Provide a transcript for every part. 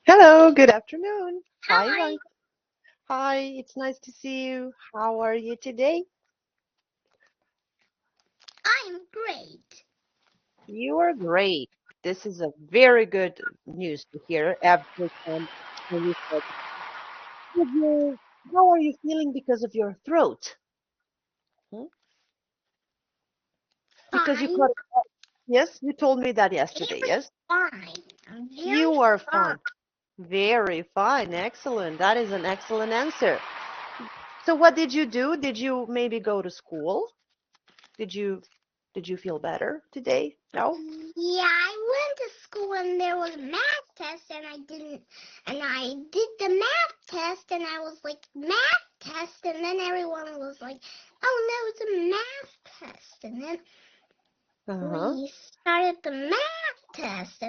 Hello, good afternoon. Hi, Hi, Ivanka. Hi, it's nice to see you. How are you today? I'm great. You are great. This is a very good news to hear every time when you start. How are you feeling because of your throat? Hmm? Because you Fine. caught yes, you told me that yesterday, Very yes? fine. I'm very You are fine. fine. Very fine. Excellent. That is an excellent answer. So what did you do? Did you maybe go to school? Did you did you feel better today? No? Yeah, I went to school and there was a math test and I did the math test and I was like, math test, and then everyone was like, oh no, it's a math test. And then Uh-huh. we started the math test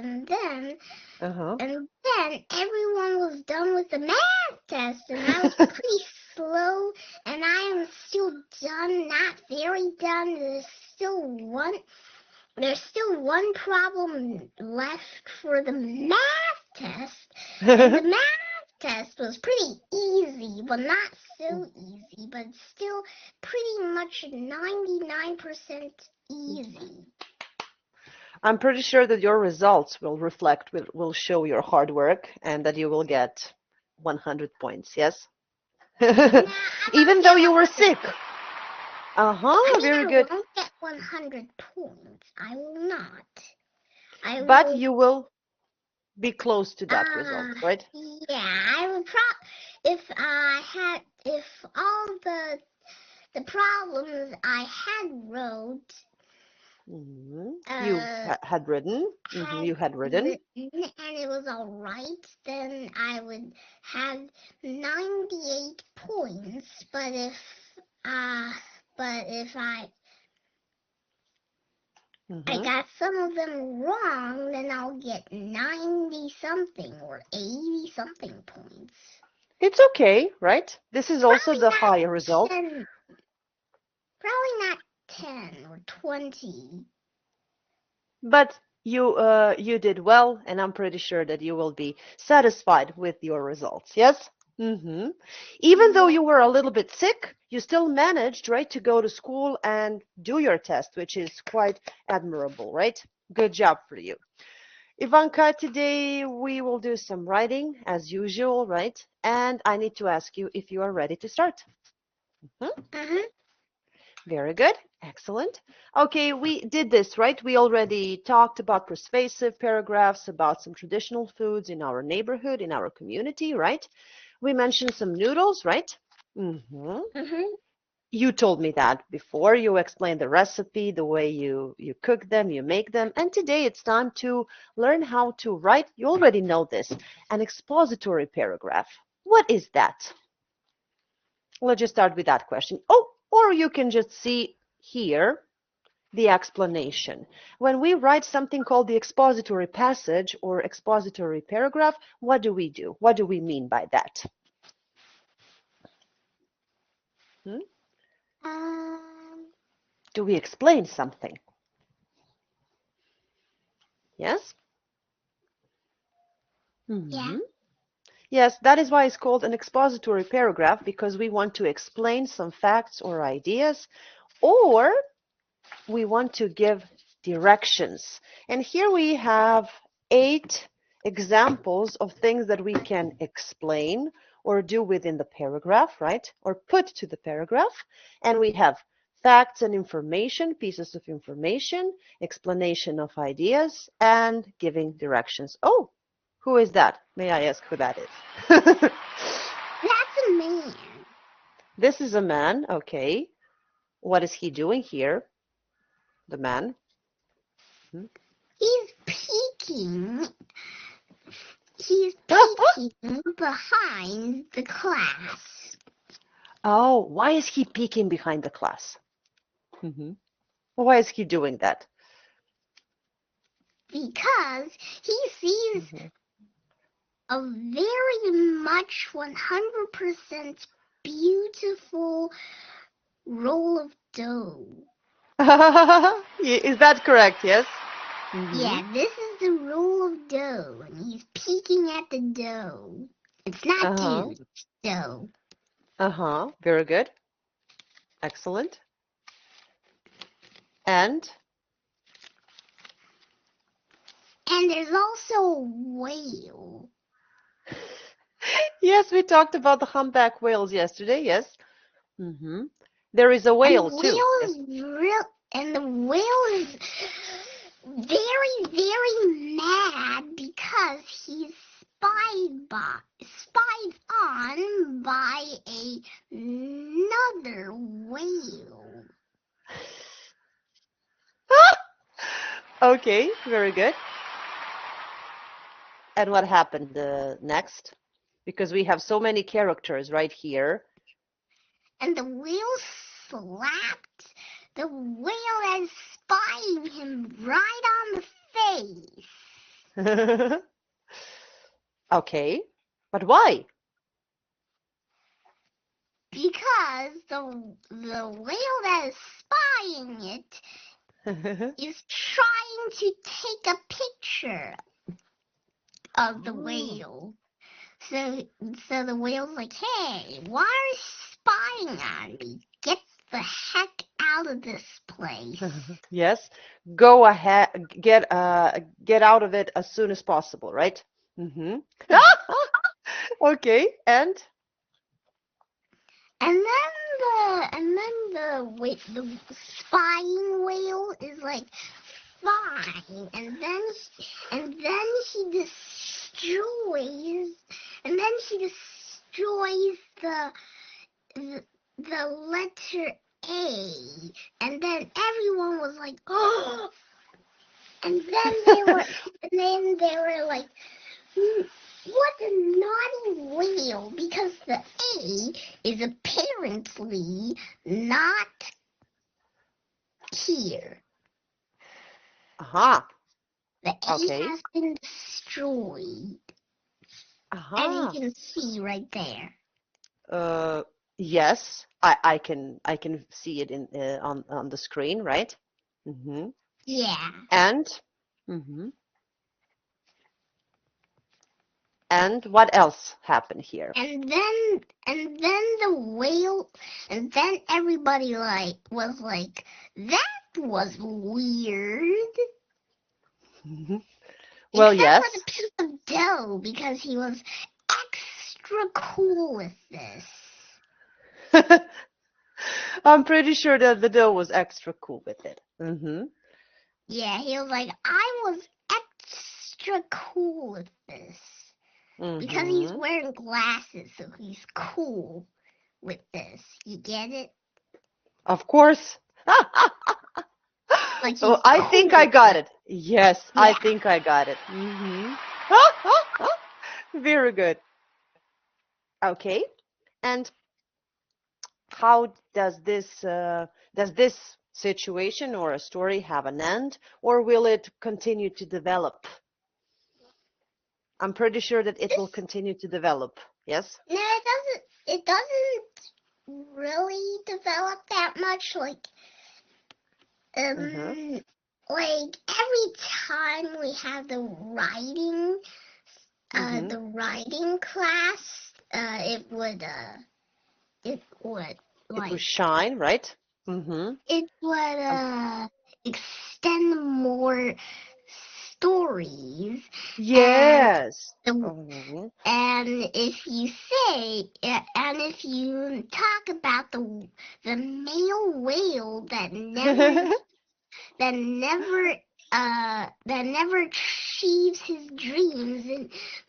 Uh-huh. and then everyone was done with the math test, and I was pretty slow, and I am still done, not very done. There's still one problem left for the math test, and the math test was pretty easy, but not so easy, but still pretty much 99% easy. I'm pretty sure that your results will reflect, will show your hard work and that you will get 100 points, yes? Nah, I Even won't though get you were 100 sick. points. I Uh-huh, mean, very I good. won't get 100 points. I will not. I But will, you will be close to that result, uh, right? yeah, I will if all the problems I had wrote, You uh, had written. had You had written. written and it was all right, then I would have 98 points. Uh, but if I hmm got some of them wrong, then I'll get 90 something or 80 something points. It's okay, right? This is also Probably the not higher result. 10, probably not 10 or 20. But you did well, and I'm pretty sure that you will be satisfied with your results. Yes? Even though Yeah. you were a little bit sick, you still managed, right, to go to school and do your test, which is quite admirable, right? Good job for you. Ivanka, today we will do some writing as usual, right? And I need to ask you if you are ready to start. Mhm. Uh-huh. Very good. Excellent. Okay, we did this, right? We already talked about persuasive paragraphs, about some traditional foods in our neighborhood, in our community, right? We mentioned some noodles, right? hmm Uh-huh. You told me that before. You explained the recipe, the way you cook them, you make them. And today it's time to learn how to write. You already know this, an expository paragraph. What is that? Let's just start with that question. Oh, or you can just see here the explanation. When we write something called the expository passage or expository paragraph, what do we do? What do we mean by that? Hmm? Um, Do we explain something? Yes? yeah. hmm Yes, that is why it's called an expository paragraph, because we want to explain some facts or ideas, or we want to give directions. And here we have 8 examples of things that we can explain or do within the paragraph, right? Or put to the paragraph. And we have facts and information, pieces of information, explanation of ideas, and giving directions. Oh, who is that? May I ask who that is? That's a man. This is a man, okay. What is he doing here? The man. Hmm? He's peeking. He's peeking behind the class Oh, why is he peeking behind the class? hmm Why is he doing that? because he sees hmm a very much 100% beautiful roll of dough. Is that correct? Yes. Mm-hmm. Yeah, this is the roll of dough, and he's peeking at the dough. It's not Uh-huh. dude, it's dough. Uh-huh. Very good. Excellent. And And there's also a whale. yes, we talked about the humpback whales yesterday. Yes. Mm-hmm. There is a And the whale too. whale Yes. is real, and the whale is very, very mad because he's spied on by another whale. Okay, very good. And what happened next? Because we have so many characters right here. And the whale slapped the whale that is spying him right on the face. Okay, but why? Because the whale that is spying it is trying to take a picture of the Oh. whale. So the whale's like, hey, why are you spying on me? Get the heck out of this place. Yes, go ahead, get out of it as soon as possible, right? Mm-hmm. Yeah. Okay, and The spying whale is like, fine, and then she destroys the letter A, and then everyone was like, oh, and then they were like, what a naughty whale, because the A is apparently not here. aha, The A okay, has been destroyed, and you aha. can see right there. Uh, yes, I can see it in on the screen, right? Mm-hmm. Yeah. And mm-hmm. And what else happened here? And then everybody was like, that was weird. Well, Except yes. for the piece of dough, because he was extra cool with this. I'm pretty sure that the dough was extra cool with it. Mm-hmm. Yeah, he was like, I was extra cool with this. Because he's Mm-hmm. wearing glasses, so he's cool with this. You get it? Of course. Like Oh, he's I think I cool. got it. Yes, I Yeah. think I got it. Mm-hmm. Very good. Okay. And how does this situation or a story have an end, or will it continue to develop? I'm pretty sure that it will continue to develop. Yes? No, it doesn't really develop that much. Uh-huh. Like every time we have Mm-hmm. the writing class, it would It will like shine, right? Mm-hmm. it would extend more stories, and Yes. the Mm-hmm. and if you talk about the male whale that never achieves his dreams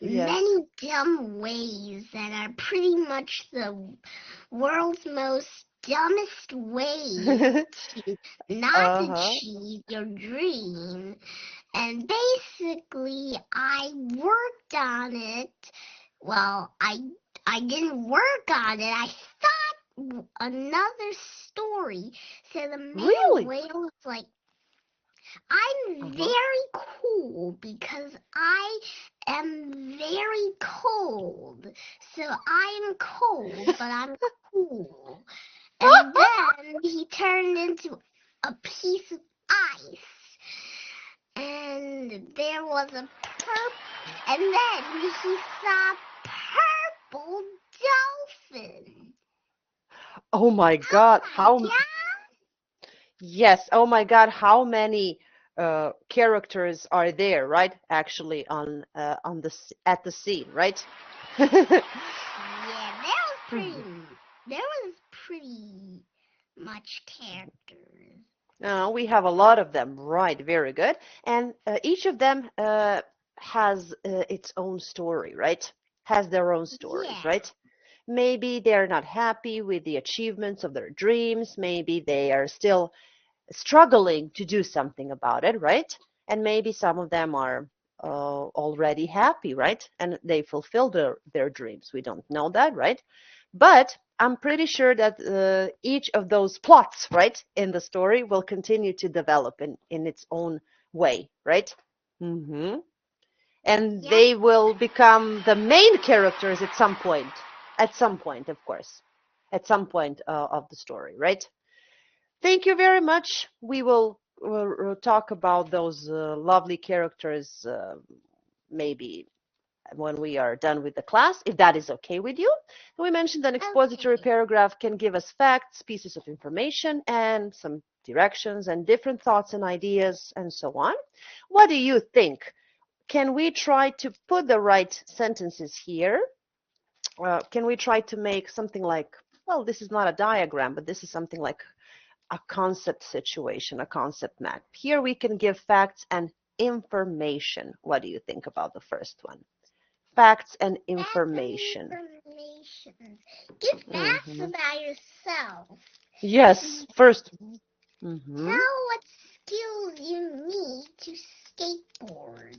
in Yes. many dumb ways that are pretty much the world's most dumbest ways to not Uh-huh. achieve your dream. And basically, I worked on it. Well, I didn't work on it. I thought another story. So the male Really? whale was like, I'm Uh-huh. very cool because I am very cold. So I am cold, but I'm cool. And then he turned into a piece of ice. there was a and then he saw purple dolphin. Oh my God, how yes, oh my God, how many characters are there, right? Actually on the at the scene, right? Yeah, there was pretty much characters. We have a lot of them, right? Very good. And each of them has its own story, right? Has their own stories, Yeah. right? Maybe they're not happy with the achievements of their dreams. Maybe they are still struggling to do something about it, right? And maybe some of them are already happy, right? And they fulfill their dreams. We don't know that, right? But I'm pretty sure that each of those plots, right, in the story will continue to develop in its own way, right? Mm-hmm. And Yep. they will become the main characters at some point, of course, at some point of the story, right? Thank you very much. We will talk about those lovely characters maybe when we are done with the class, if that is okay with you. We mentioned an expository Okay. paragraph can give us facts, pieces of information, and some directions and different thoughts and ideas and so on. What do you think? Can we try to put the right sentences here? Can we try to make something like, well, this is not a diagram, but this is something like a concept situation, a concept map. Here we can give facts and information. What do you think about the first one? Facts and information. Give facts Mm-hmm. about yourself. Yes, first. Mm-hmm. Tell what skills you need to skateboard.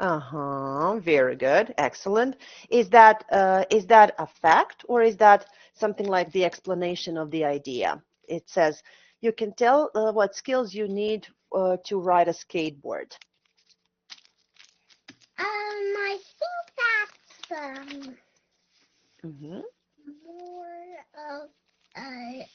Uh-huh. Very good. Excellent. Is that a fact or is that something like the explanation of the idea? It says you can tell what skills you need to ride a skateboard. I think that's Mm-hmm. more of a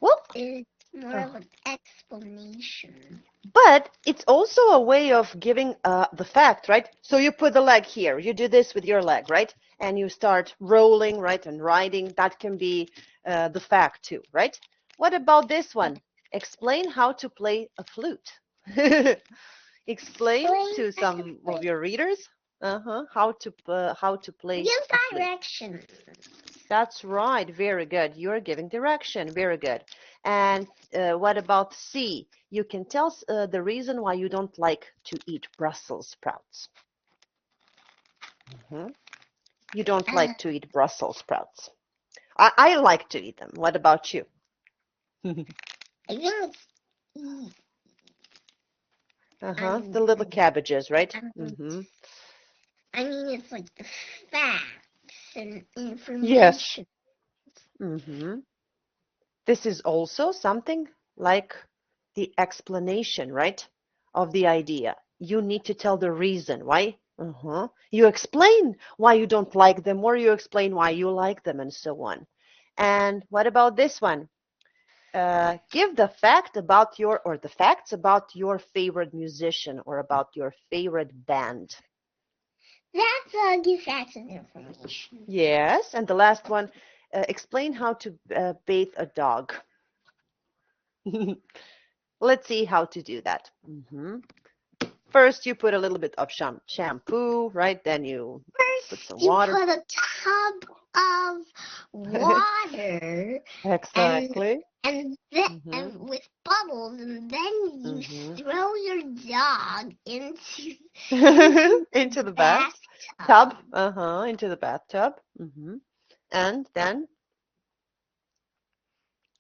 Well, it's more of an explanation. but it's also a way of giving the fact, right? So you put the leg here. You do this with your leg, right? And you start rolling, right, and riding. That can be the fact too, right? What about this one? Explain how to play a flute. Explain to some of your readers how to play Give a flute. directions. That's right. Very good. You're giving direction. Very good. And what about C? You can tell the reason why you don't like to eat Brussels sprouts. Mm-hmm. You don't like to eat Brussels sprouts. I like to eat them. What about you? I think it's The little cabbages, right? Mm-hmm. I mean, it's like the facts and information. Yes. Mm-hmm. This is also something like the explanation, right, of the idea. You need to tell the reason why. You explain why you don't like them, or you explain why you like them, and so on. And what about this one? Give the fact about the facts about your favorite musician or about your favorite band. That's give facts and information. Yes, and the last one, explain how to bathe a dog. Let's see how to do that. First, you put a little bit of shampoo, right? Then you put some water. You put a tub of water. Exactly. And then and with bubbles, and then you throw your dog into into the bathtub. Into the bathtub.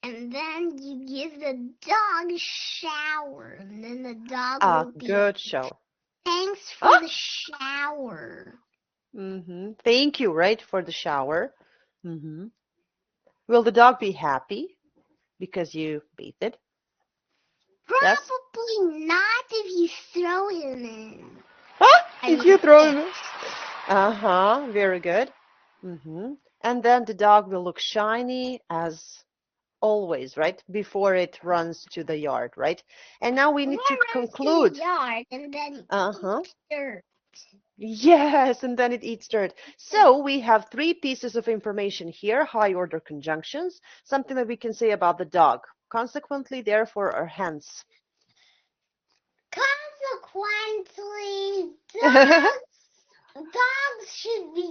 And then you give the dog a shower, and then the dog will be good shower. Thanks for the shower. Thank you, right, for the shower. Will the dog be happy because you bathed it? Probably not if you throw him in. If you throw him in. Very good. And then the dog will look shiny as always, right? Before it runs to the yard, right? And now we need to runs to conclude. the yard and then Uh-huh. eats dirt. Yes, and then it eats dirt. So we have three pieces of information here, high order conjunctions, something that we can say about the dog. Consequently, therefore, are hence. Consequently, dogs should be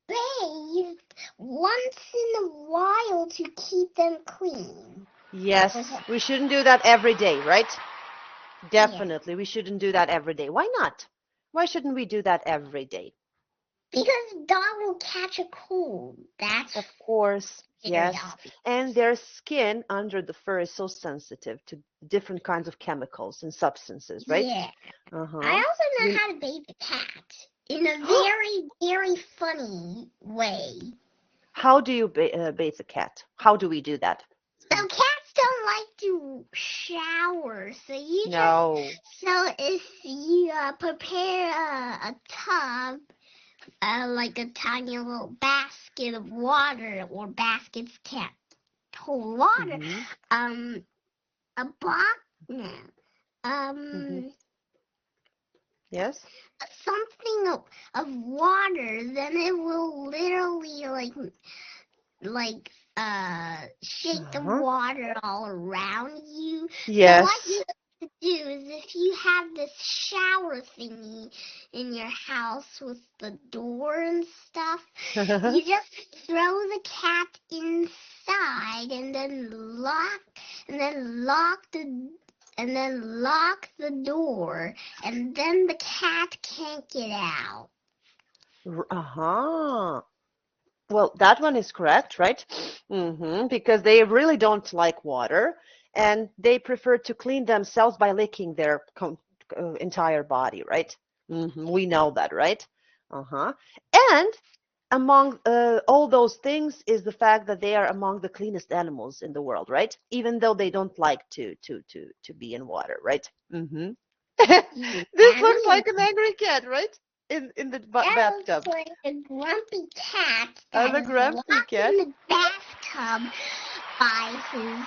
bathed once in a while to keep them clean. Yes, we shouldn't do that every day, right? Yeah. Definitely, we shouldn't do that every day. Why not? Why shouldn't we do that every day? Because the dog will catch a cold. That's Of course, very yes. obvious. And their skin under the fur is so sensitive to different kinds of chemicals and substances, right? Yeah. I Uh-huh. also know We how to bathe the cat in a very, very funny way. How do you bathe a cat? How do we do that? So cats don't like to shower, so No. if you prepare a tub, like a tiny little basket of water, or baskets can't hold water, Mm-hmm. a box, no, Mm-hmm. Yes. something of water, then it will literally like shake the Uh-huh. water all around you. So what Yes. you have to do is, if you have this shower thingy in your house with the door and stuff, you just throw the cat inside and then lock the door, and then the cat can't get out. Uh-huh. Well, that one is correct, right? Because they really don't like water and they prefer to clean themselves by licking their entire body, right? We know that, right? Uh-huh. And among all those things is the fact that they are among the cleanest animals in the world, right? Even though they don't like to be in water, right? This looks like an angry cat, right? In the That looks bathtub. like a grumpy cat The that is grumpy locked cat. in the bathtub by his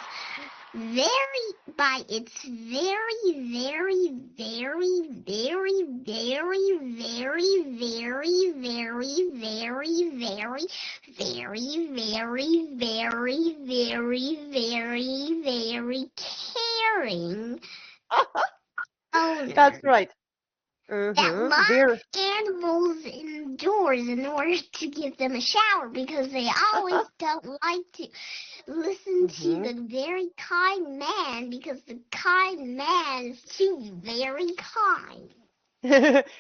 by its very, very, very, very, very, very, very, very, very, very, very, very, very, very, very, very caring owner That's right. that Very. locks animals indoors in order to give them a shower, because they always don't like to listen to the very kind man, because the kind man is too very kind.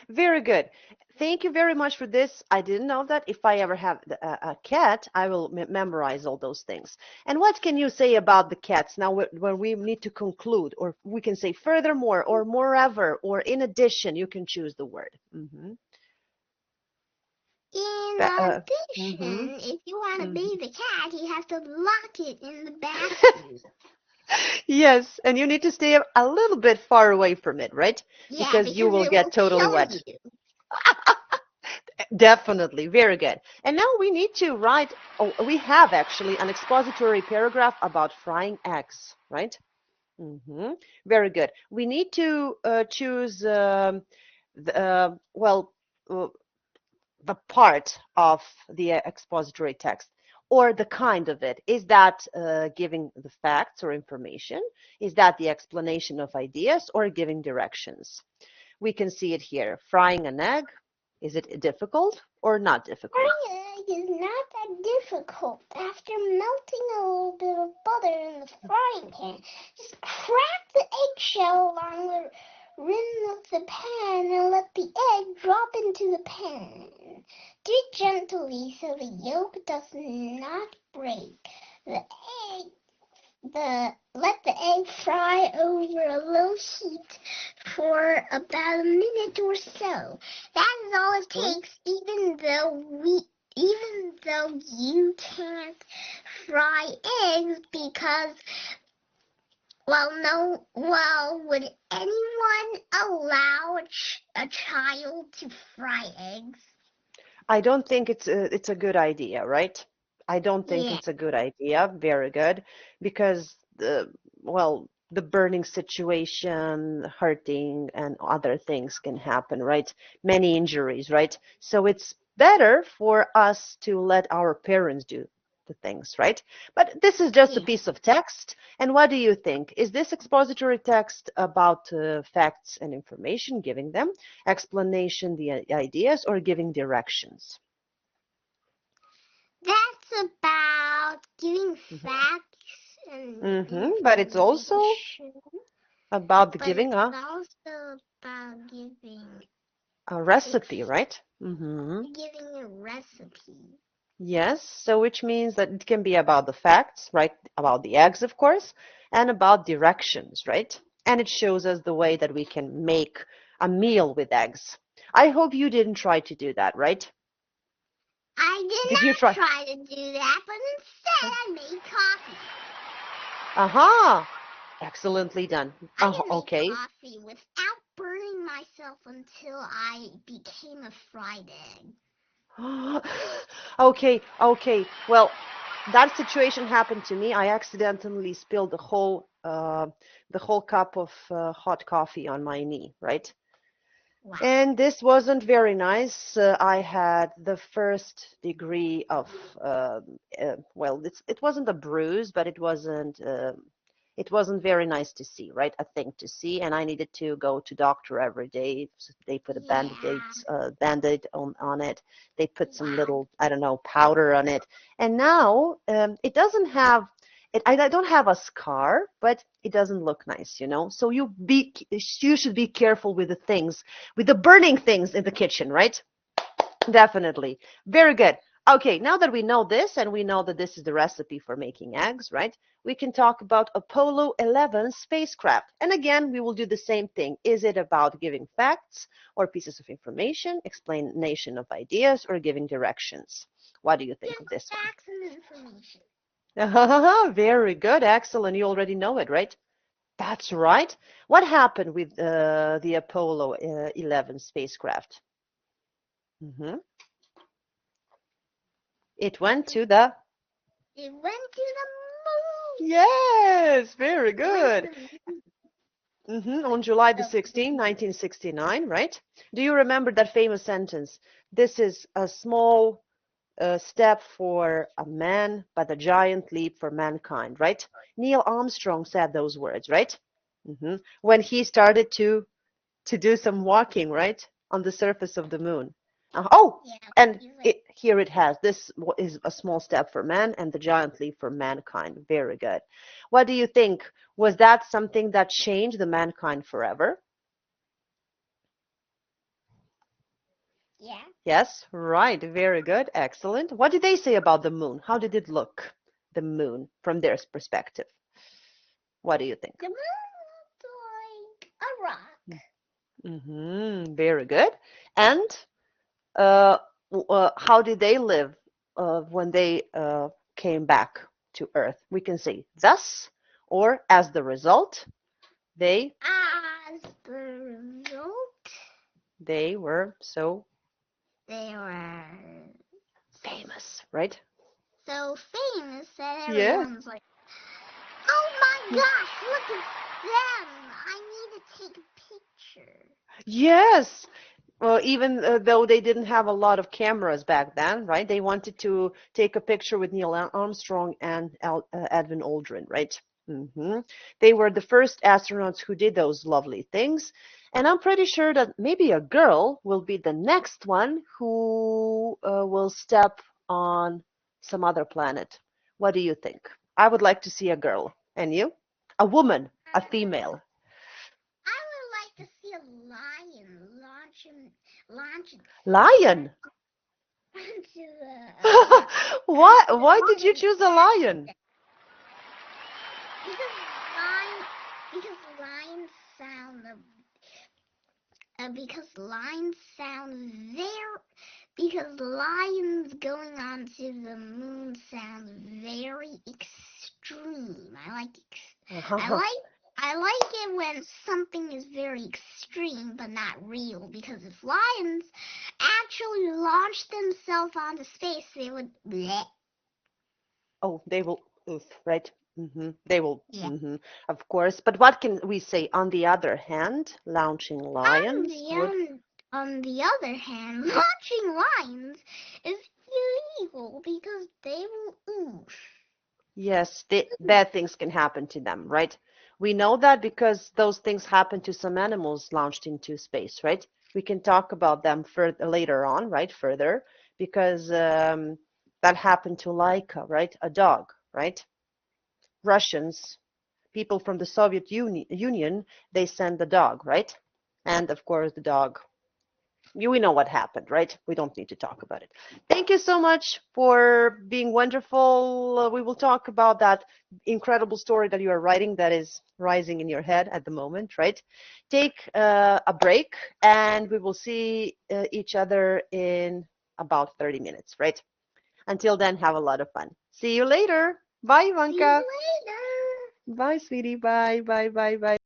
Very good. Thank you very much for this. I didn't know that. If I ever have a cat, I will memorize all those things. And what can you say about the cats now when we need to conclude, or we can say furthermore, or moreover, or in addition, you can choose the word. In Uh, addition, if you want to mhm. bathe the cat, you have to lock it in the bathroom. Yes, and you need to stay a little bit far away from it, right? Yeah, Because you because will it will get totally kill wet. you. Definitely, very good. And now we need to write, oh, we have actually an expository paragraph about frying eggs, right? Very good. We need to choose, well, uh, the part of the expository text or the kind of it. Is that giving the facts or information? Is that the explanation of ideas or giving directions? We can see it here. Frying an egg, is it difficult or not difficult? Frying an egg is not that difficult. After melting a little bit of butter in the frying pan, just crack the eggshell along the rim of the pan and let the egg drop into the pan. Do it gently so the yolk does not break. The egg Let the egg fry over a low heat for about a minute or so. That is all it takes, even though you can't fry eggs, because would anyone allow a child to fry eggs? I don't think it's a good idea, right? I don't think Yeah. it's a good idea. Very good. Because well, the burning situation, hurting, and other things can happen, right? Many injuries, right? So it's better for us to let our parents do the things, right? But this is just a Yeah. piece of text. And what do you think? Is this expository text about facts and information, giving them explanation, the ideas, or giving directions? That's about giving Mm-hmm. facts and But it's also information, about the but giving it's also about a recipe, ex- right? Mm-hmm. giving a recipe. Yes, so which means that it can be about the facts, right? About the eggs, of course, and about directions, right? And it shows us the way that we can make a meal with eggs. I hope you didn't try to do that, right? I did Did you not try? try to do that, but instead I made coffee. Aha! Excellently done. I can make Okay. coffee without burning myself until I became a fried egg. Okay. Well, that situation happened to me. I accidentally spilled the whole cup of hot coffee on my knee, right? Wow. And this wasn't very nice. I had the first degree of, well, it wasn't a bruise, but it wasn't very nice to see, right? A thing to see, and I needed to go to doctor every day. So they put a Yeah. band-aid on it. They put some Wow. little, I don't know, powder on it, and now it doesn't have. I don't have a scar, but it doesn't look nice, you know. So you should be careful with the things, with the burning things in the kitchen, right? Definitely. Very good. Okay, now that we know this and we know that this is the recipe for making eggs, right? We can talk about Apollo 11 spacecraft. And again, we will do the same thing. Is it about giving facts or pieces of information, explanation of ideas, or giving directions? What do you think Give of this facts and information. one? Very good. Excellent. You already know it, right? That's right. What happened with the Apollo 11 spacecraft? Hmm It went to the. It went to the Yes, very moon. It went to good. the On July the moon. 16th, 1969, right? Do you remember that famous sentence? This is a small step for a man, but a giant leap for mankind, right? Neil Armstrong said those words, right? When he started to do some walking, right, on the surface of the moon. Oh, Yeah, and he's like, here it has. This is a small step for man and the giant leap for mankind. Very good. What do you think? Was that something that changed the mankind forever? yeah. Yes, right. Very good. Excellent. What did they say about the moon? How did it look, the moon, from their perspective? What do you think? The moon looked like a rock. Very good. And uh, how did they live when they came back to Earth? We can say thus, or as the result, they As the result, they were so they were famous, right? so famous that Yes. everyone's like, oh my gosh, look at them. I need to take a picture. Yes. Well, even though they didn't have a lot of cameras back then, right? They wanted to take a picture with Neil Armstrong and Edwin Aldrin, right? hmm They were the first astronauts who did those lovely things. And I'm pretty sure that maybe a girl will be the next one who will step on some other planet. What do you think? I would like to see a girl. And you? A woman, a female. I would like to see a lion launch Lion. into Why did you choose a lion? because lion because lions sound because lions sound very because lions going onto the moon sounds very extreme. I like it when something is very extreme but not real because if lions actually launched themselves onto space they would bleh. Oh, they will, oof, right? They will, Yeah. of course. But what can we say? On the other hand, lounging On lions the would, un- on the other hand, watching lions is illegal because they will oof. yes, bad things can happen to them, right? We know that because those things happen to some animals launched into space, right? We can talk about them further later on, right? Further, because that happened to Laika, right? A dog, right? Russians, people from the Soviet Union, they sent the dog, right? And of course, the dog. We know what happened, right? We don't need to talk about it. Thank you so much for being wonderful. We will talk about that incredible story that you are writing that is rising in your head at the moment, right? Take a break and we will see each other in about 30 minutes, right? Until then, have a lot of fun. See you later. Bye, See you Ivanka. later. Bye, sweetie. Bye, bye, bye, bye.